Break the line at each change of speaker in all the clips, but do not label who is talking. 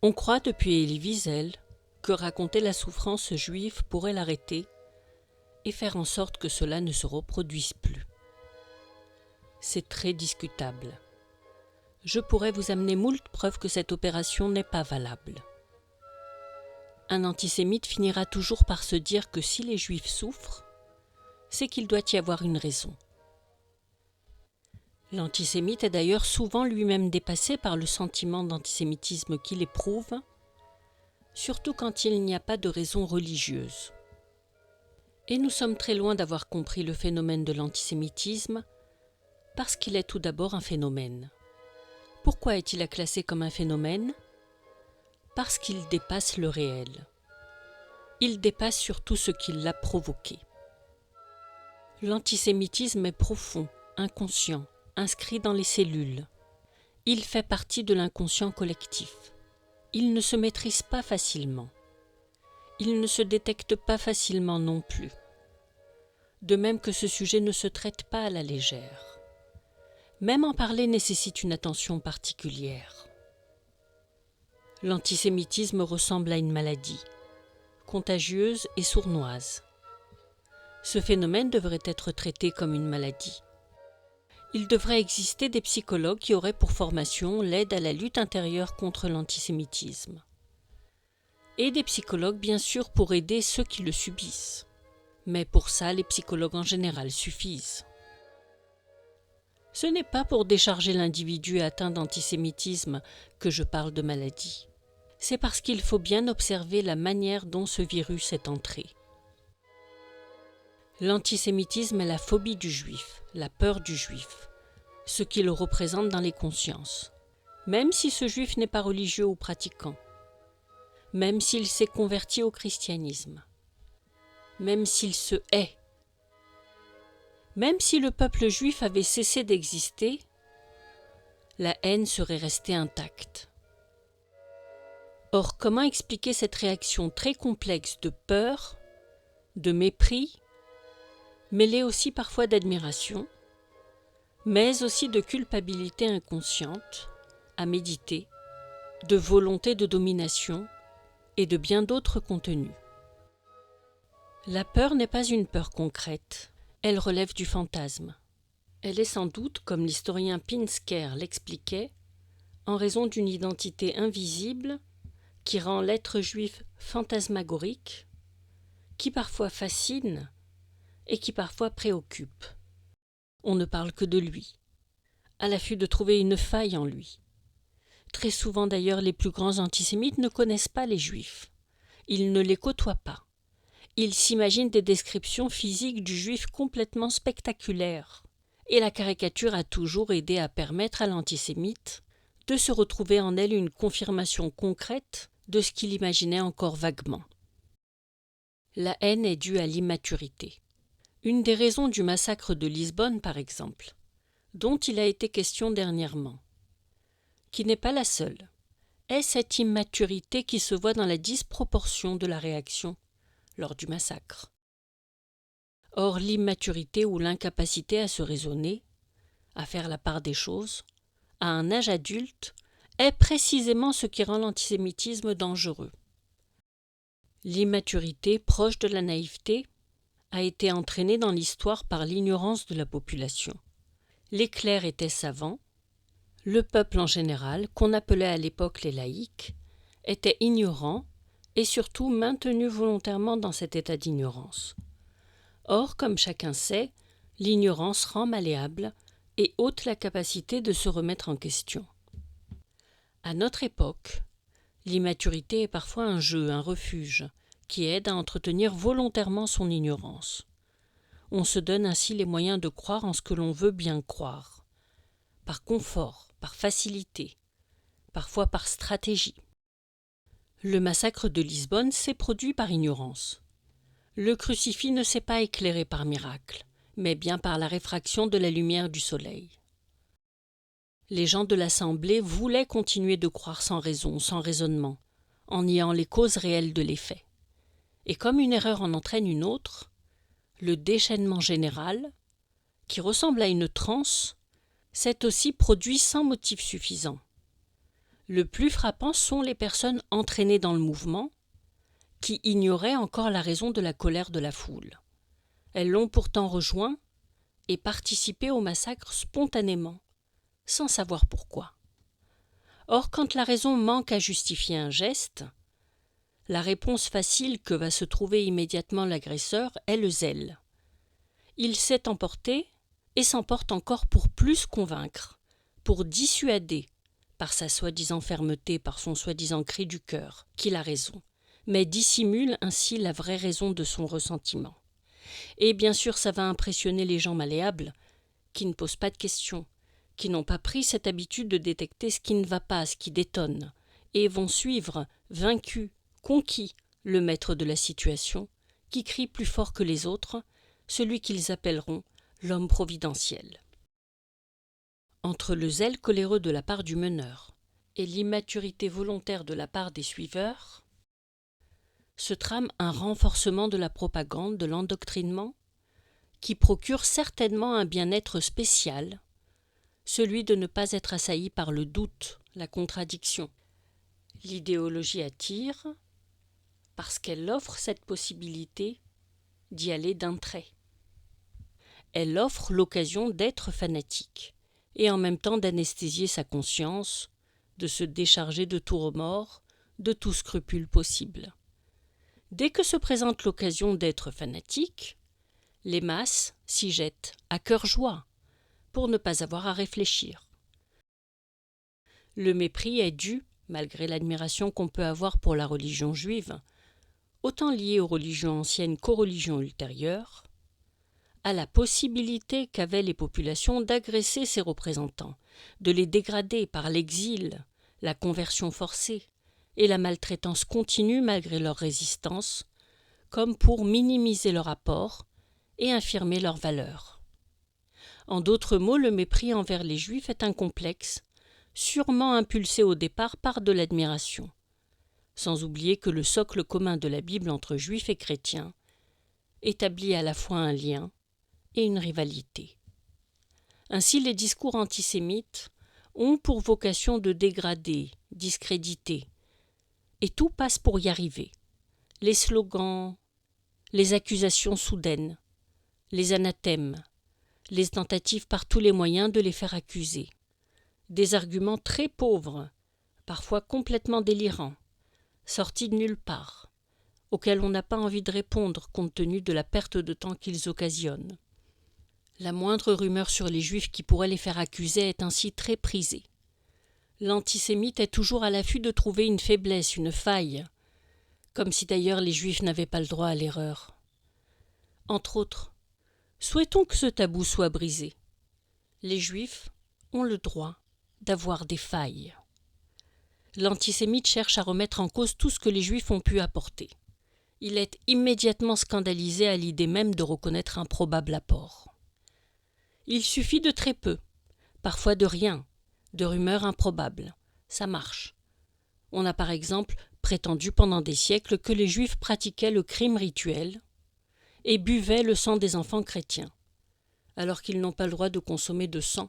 On croit depuis Elie Wiesel que raconter la souffrance juive pourrait l'arrêter et faire en sorte que cela ne se reproduise plus. C'est très discutable. Je pourrais vous amener moult preuves que cette opération n'est pas valable. Un antisémite finira toujours par se dire que si les Juifs souffrent, c'est qu'il doit y avoir une raison. L'antisémite est d'ailleurs souvent lui-même dépassé par le sentiment d'antisémitisme qu'il éprouve, surtout quand il n'y a pas de raison religieuse. Et nous sommes très loin d'avoir compris le phénomène de l'antisémitisme, parce qu'il est tout d'abord un phénomène. Pourquoi est-il classé comme un phénomène ? Parce qu'il dépasse le réel. Il dépasse surtout ce qui l'a provoqué. L'antisémitisme est profond, inconscient, inscrit dans les cellules. Il fait partie de l'inconscient collectif. Il ne se maîtrise pas facilement. Il ne se détecte pas facilement non plus. De même que ce sujet ne se traite pas à la légère. Même en parler nécessite une attention particulière. L'antisémitisme ressemble à une maladie, contagieuse et sournoise. Ce phénomène devrait être traité comme une maladie. Il devrait exister des psychologues qui auraient pour formation l'aide à la lutte intérieure contre l'antisémitisme. Et des psychologues, bien sûr, pour aider ceux qui le subissent. Mais pour ça, les psychologues en général suffisent. Ce n'est pas pour décharger l'individu atteint d'antisémitisme que je parle de maladie. C'est parce qu'il faut bien observer la manière dont ce virus est entré. L'antisémitisme est la phobie du juif, la peur du juif, ce qu'il représente dans les consciences, même si ce juif n'est pas religieux ou pratiquant, même s'il s'est converti au christianisme, même s'il se hait. Même si le peuple juif avait cessé d'exister, la haine serait restée intacte. Or, comment expliquer cette réaction très complexe de peur, de mépris, mêlée aussi parfois d'admiration, mais aussi de culpabilité inconsciente, à méditer, de volonté de domination et de bien d'autres contenus. La peur n'est pas une peur concrète. Elle relève du fantasme. Elle est sans doute, comme l'historien Pinsker l'expliquait, en raison d'une identité invisible qui rend l'être juif fantasmagorique, qui parfois fascine et qui parfois préoccupe. On ne parle que de lui, à l'affût de trouver une faille en lui. Très souvent d'ailleurs, les plus grands antisémites ne connaissent pas les juifs. Ils ne les côtoient pas. Ils s'imaginent des descriptions physiques du juif complètement spectaculaires. Et la caricature a toujours aidé à permettre à l'antisémite de se retrouver en elle une confirmation concrète de ce qu'il imaginait encore vaguement. La haine est due à l'immaturité. Une des raisons du massacre de Lisbonne, par exemple, dont il a été question dernièrement, qui n'est pas la seule, est cette immaturité qui se voit dans la disproportion de la réaction lors du massacre. Or, l'immaturité ou l'incapacité à se raisonner, à faire la part des choses, à un âge adulte, est précisément ce qui rend l'antisémitisme dangereux. L'immaturité, proche de la naïveté, a été entraînée dans l'histoire par l'ignorance de la population. Les clercs étaient savants, le peuple en général, qu'on appelait à l'époque les laïcs, était ignorant et surtout maintenu volontairement dans cet état d'ignorance. Or, comme chacun sait, l'ignorance rend malléable et ôte la capacité de se remettre en question. À notre époque, l'immaturité est parfois un jeu, un refuge, qui aide à entretenir volontairement son ignorance. On se donne ainsi les moyens de croire en ce que l'on veut bien croire, par confort, par facilité, parfois par stratégie. Le massacre de Lisbonne s'est produit par ignorance. Le crucifix ne s'est pas éclairé par miracle, mais bien par la réfraction de la lumière du soleil. Les gens de l'Assemblée voulaient continuer de croire sans raison, sans raisonnement, en niant les causes réelles de l'effet. Et comme une erreur en entraîne une autre, le déchaînement général, qui ressemble à une transe, s'est aussi produit sans motif suffisant. Le plus frappant sont les personnes entraînées dans le mouvement, qui ignoraient encore la raison de la colère de la foule. Elles l'ont pourtant rejoint et participé au massacre spontanément, sans savoir pourquoi. Or, quand la raison manque à justifier un geste, la réponse facile que va se trouver immédiatement l'agresseur est le zèle. Il s'est emporté et s'emporte encore pour plus convaincre, pour dissuader, par sa soi-disant fermeté, par son soi-disant cri du cœur, qu'il a raison, mais dissimule ainsi la vraie raison de son ressentiment. Et bien sûr, ça va impressionner les gens malléables, qui ne posent pas de questions, qui n'ont pas pris cette habitude de détecter ce qui ne va pas, ce qui détonne, et vont suivre, vaincus, conquis, le maître de la situation, qui crie plus fort que les autres, celui qu'ils appelleront l'homme providentiel. Entre le zèle coléreux de la part du meneur et l'immaturité volontaire de la part des suiveurs, se trame un renforcement de la propagande, de l'endoctrinement, qui procure certainement un bien-être spécial, celui de ne pas être assailli par le doute, la contradiction. L'idéologie attire parce qu'elle offre cette possibilité d'y aller d'un trait. Elle offre l'occasion d'être fanatique et en même temps d'anesthésier sa conscience, de se décharger de tout remords, de tout scrupule possible. Dès que se présente l'occasion d'être fanatique, les masses s'y jettent à cœur joie, pour ne pas avoir à réfléchir. Le mépris est dû, malgré l'admiration qu'on peut avoir pour la religion juive, autant liée aux religions anciennes qu'aux religions ultérieures, à la possibilité qu'avaient les populations d'agresser ses représentants, de les dégrader par l'exil, la conversion forcée et la maltraitance continue malgré leur résistance, comme pour minimiser leur apport et infirmer leur valeur. En d'autres mots, le mépris envers les Juifs est un complexe, sûrement impulsé au départ par de l'admiration, sans oublier que le socle commun de la Bible entre Juifs et chrétiens établit à la fois un lien et une rivalité. Ainsi, les discours antisémites ont pour vocation de dégrader, discréditer, et tout passe pour y arriver. Les slogans, les accusations soudaines, les anathèmes, les tentatives par tous les moyens de les faire accuser. Des arguments très pauvres, parfois complètement délirants, sortis de nulle part, auxquels on n'a pas envie de répondre compte tenu de la perte de temps qu'ils occasionnent. La moindre rumeur sur les Juifs qui pourrait les faire accuser est ainsi très prisée. L'antisémite est toujours à l'affût de trouver une faiblesse, une faille, comme si d'ailleurs les Juifs n'avaient pas le droit à l'erreur. Entre autres, souhaitons que ce tabou soit brisé. Les Juifs ont le droit d'avoir des failles. L'antisémite cherche à remettre en cause tout ce que les Juifs ont pu apporter. Il est immédiatement scandalisé à l'idée même de reconnaître un probable apport. Il suffit de très peu, parfois de rien, de rumeurs improbables. Ça marche. On a par exemple prétendu pendant des siècles que les Juifs pratiquaient le crime rituel et buvaient le sang des enfants chrétiens, alors qu'ils n'ont pas le droit de consommer de sang,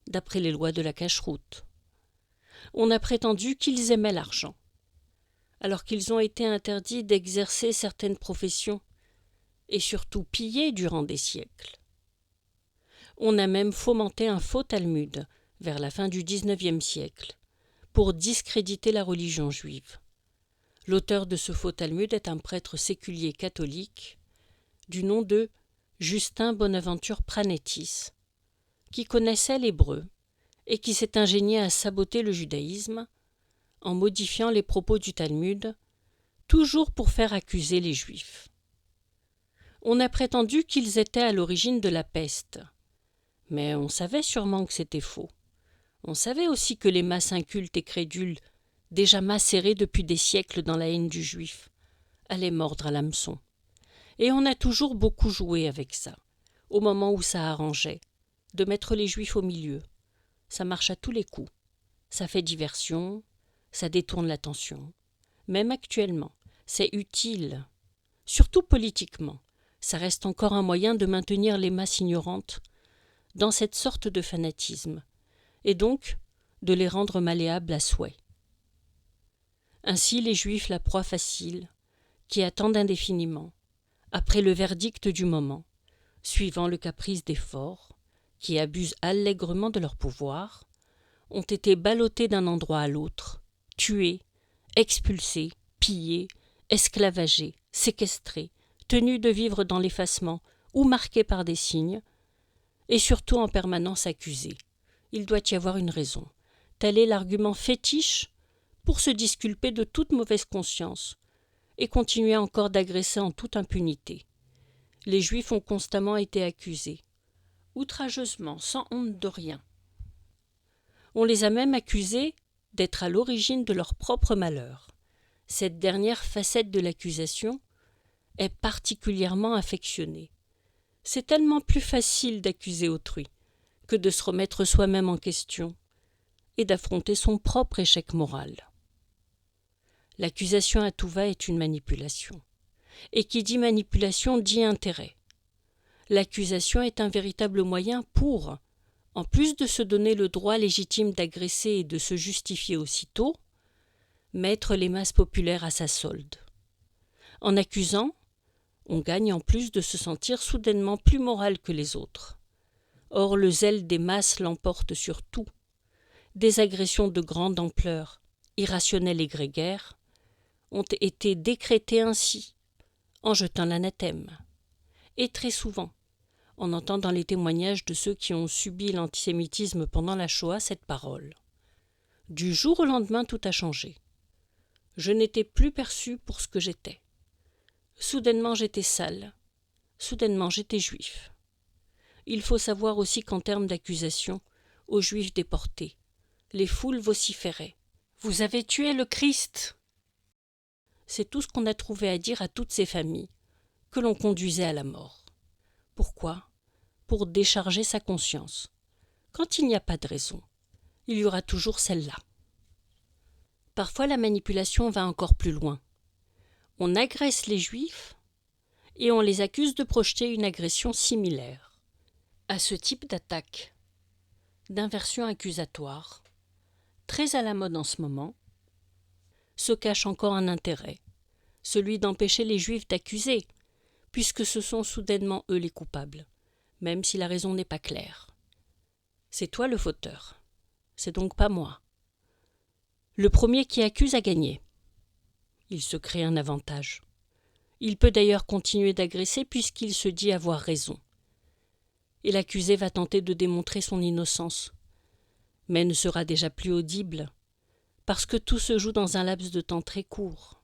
d'après les lois de la cacheroute. On a prétendu qu'ils aimaient l'argent, alors qu'ils ont été interdits d'exercer certaines professions et surtout pillés durant des siècles. On a même fomenté un faux Talmud vers la fin du XIXe siècle pour discréditer la religion juive. L'auteur de ce faux Talmud est un prêtre séculier catholique du nom de Justin Bonaventure Pranetis, qui connaissait l'hébreu et qui s'est ingénié à saboter le judaïsme en modifiant les propos du Talmud, toujours pour faire accuser les Juifs. On a prétendu qu'ils étaient à l'origine de la peste, mais on savait sûrement que c'était faux. On savait aussi que les masses incultes et crédules, déjà macérées depuis des siècles dans la haine du Juif, allaient mordre à l'hameçon. Et on a toujours beaucoup joué avec ça, au moment où ça arrangeait, de mettre les Juifs au milieu. Ça marche à tous les coups. Ça fait diversion, ça détourne l'attention. Même actuellement, c'est utile. Surtout politiquement, ça reste encore un moyen de maintenir les masses ignorantes dans cette sorte de fanatisme, et donc de les rendre malléables à souhait. Ainsi les Juifs, la proie facile, qui attendent indéfiniment, après le verdict du moment, suivant le caprice des forts, qui abusent allègrement de leur pouvoir, ont été ballottés d'un endroit à l'autre, tués, expulsés, pillés, esclavagés, séquestrés, tenus de vivre dans l'effacement ou marqués par des signes, et surtout en permanence accusés. Il doit y avoir une raison. Tel est l'argument fétiche pour se disculper de toute mauvaise conscience et continuer encore d'agresser en toute impunité. Les Juifs ont constamment été accusés, outrageusement, sans honte de rien. On les a même accusés d'être à l'origine de leur propre malheur. Cette dernière facette de l'accusation est particulièrement affectionnée. C'est tellement plus facile d'accuser autrui que de se remettre soi-même en question et d'affronter son propre échec moral. L'accusation à tout va est une manipulation. Et qui dit manipulation dit intérêt. L'accusation est un véritable moyen pour, en plus de se donner le droit légitime d'agresser et de se justifier aussitôt, mettre les masses populaires à sa solde. En accusant, on gagne en plus de se sentir soudainement plus moral que les autres. Or le zèle des masses l'emporte sur tout. Des agressions de grande ampleur, irrationnelles et grégaires, ont été décrétées ainsi, en jetant l'anathème. Et très souvent, on entend dans les témoignages de ceux qui ont subi l'antisémitisme pendant la Shoah cette parole. Du jour au lendemain, tout a changé. Je n'étais plus perçu pour ce que j'étais. Soudainement, j'étais sale. Soudainement, j'étais juif. Il faut savoir aussi qu'en termes d'accusation, aux Juifs déportés, les foules vociféraient. « Vous avez tué le Christ !» C'est tout ce qu'on a trouvé à dire à toutes ces familles, que l'on conduisait à la mort. Pourquoi ? Pour décharger sa conscience. Quand il n'y a pas de raison, il y aura toujours celle-là. Parfois la manipulation va encore plus loin. On agresse les Juifs et on les accuse de projeter une agression similaire. À ce type d'attaque, d'inversion accusatoire, très à la mode en ce moment, se cache encore un intérêt, celui d'empêcher les Juifs d'accuser, puisque ce sont soudainement eux les coupables, même si la raison n'est pas claire. C'est toi le fauteur, c'est donc pas moi. Le premier qui accuse a gagné. Il se crée un avantage. Il peut d'ailleurs continuer d'agresser puisqu'il se dit avoir raison. Et l'accusé va tenter de démontrer son innocence, mais ne sera déjà plus audible, parce que tout se joue dans un laps de temps très court.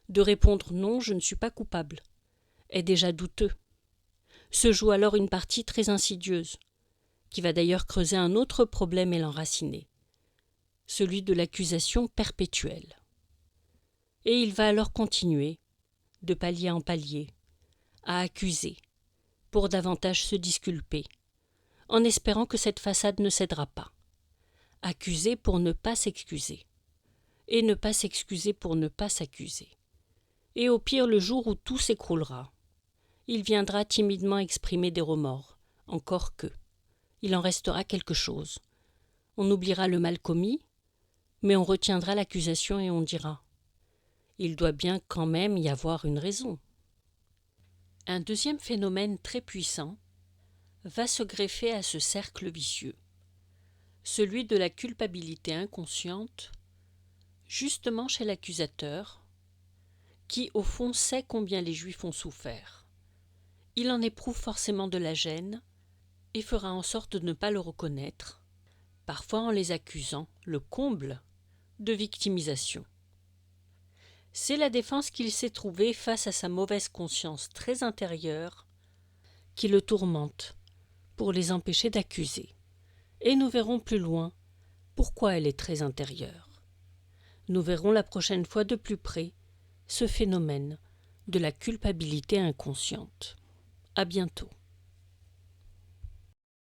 De répondre « non, je ne suis pas coupable » est déjà douteux. Se joue alors une partie très insidieuse, qui va d'ailleurs creuser un autre problème et l'enraciner, celui de l'accusation perpétuelle. Et il va alors continuer, de palier en palier, à accuser, pour davantage se disculper, en espérant que cette façade ne cédera pas. Accuser pour ne pas s'excuser, et ne pas s'excuser pour ne pas s'accuser. Et au pire, le jour où tout s'écroulera, il viendra timidement exprimer des remords, encore que. Il en restera quelque chose. On oubliera le mal commis, mais on retiendra l'accusation et on dira « il doit bien quand même y avoir une raison ». Un deuxième phénomène très puissant va se greffer à ce cercle vicieux, celui de la culpabilité inconsciente, justement chez l'accusateur, qui au fond sait combien les Juifs ont souffert. Il en éprouve forcément de la gêne et fera en sorte de ne pas le reconnaître, parfois en les accusant, le comble de victimisation. C'est la défense qu'il s'est trouvée face à sa mauvaise conscience très intérieure qui le tourmente pour les empêcher d'accuser. Et nous verrons plus loin pourquoi elle est très intérieure. Nous verrons la prochaine fois de plus près ce phénomène de la culpabilité inconsciente. À bientôt.